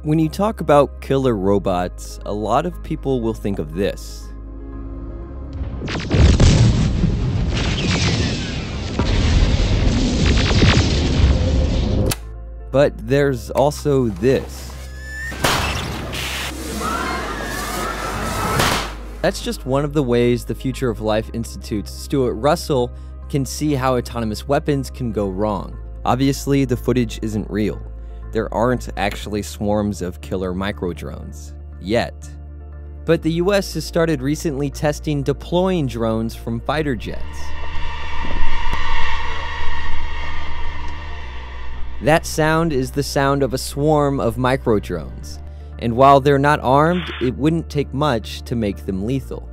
When you talk about killer robots, a lot of people will think of this. But there's also this. That's just one of the ways the Future of Life Institute's Stuart Russell can see how autonomous weapons can go wrong. Obviously, the footage isn't real. There aren't actually swarms of killer micro-drones. Yet. But the US has started recently testing deploying drones from fighter jets. That sound is the sound of a swarm of micro-drones. And while they're not armed, it wouldn't take much to make them lethal.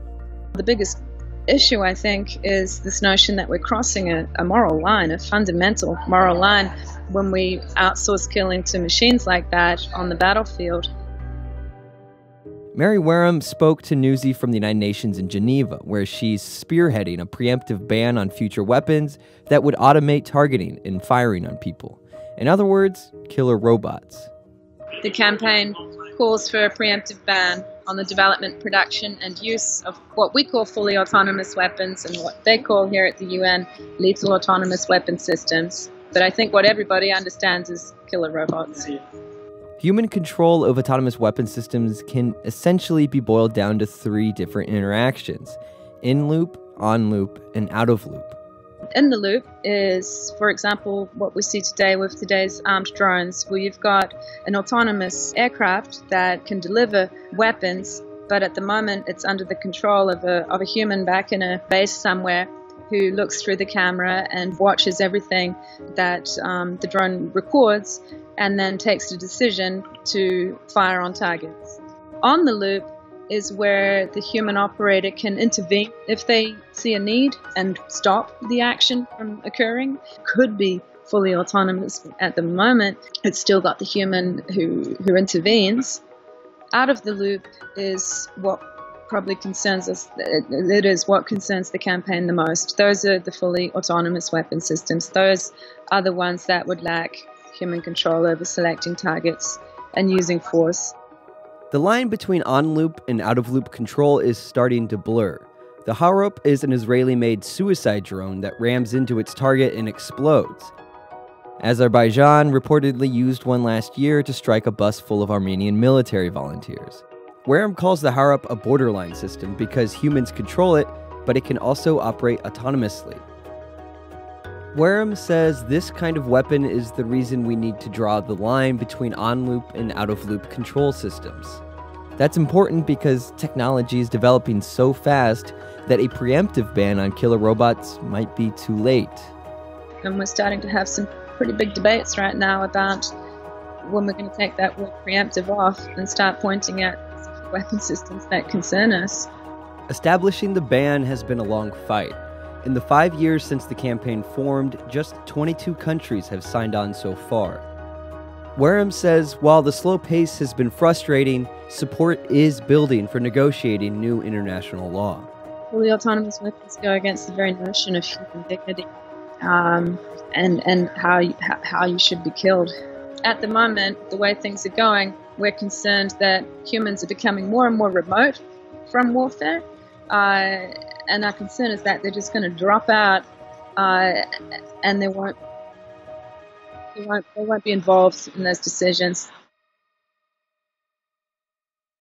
The biggest issue, I think, is this notion that we're crossing a moral line, a fundamental moral line, when we outsource killing to machines like that on the battlefield. Mary Wareham spoke to Newsy from the United Nations in Geneva, where she's spearheading a preemptive ban on future weapons that would automate targeting and firing on people. In other words, killer robots. The campaign calls for a preemptive ban on the development, production, and use of what we call fully autonomous weapons and what they call here at the UN lethal autonomous weapon systems. But I think what everybody understands is killer robots. Human control of autonomous weapon systems can essentially be boiled down to 3 different interactions: in loop, on loop, and out of loop. In the loop is, for example, what we see today with today's armed drones, where you've got an autonomous aircraft that can deliver weapons, but at the moment it's under the control of a human back in a base somewhere who looks through the camera and watches everything that the drone records and then takes the decision to fire on targets. On the loop is where the human operator can intervene if they see a need and stop the action from occurring. Could be fully autonomous, but at the moment it's still got the human who intervenes. Out of the loop is what probably concerns us. It is what concerns the campaign the most. Those are the fully autonomous weapon systems. Those are the ones that would lack human control over selecting targets and using force. The line between on-loop and out-of-loop control is starting to blur. The Harop is an Israeli-made suicide drone that rams into its target and explodes. Azerbaijan reportedly used one last year to strike a bus full of Armenian military volunteers. Wareham calls the Harop a borderline system because humans control it, but it can also operate autonomously. Wareham says this kind of weapon is the reason we need to draw the line between on-loop and out-of-loop control systems. That's important because technology is developing so fast that a preemptive ban on killer robots might be too late. And we're starting to have some pretty big debates right now about when we're going to take that word preemptive off and start pointing at weapon systems that concern us. Establishing the ban has been a long fight. In the 5 years since the campaign formed, just 22 countries have signed on so far. Wareham says while the slow pace has been frustrating, support is building for negotiating new international law. Fully autonomous weapons go against the very notion of human dignity and how you should be killed. At the moment, the way things are going, we're concerned that humans are becoming more and more remote from warfare. And our concern is that they're just going to drop out and they won't be involved in those decisions.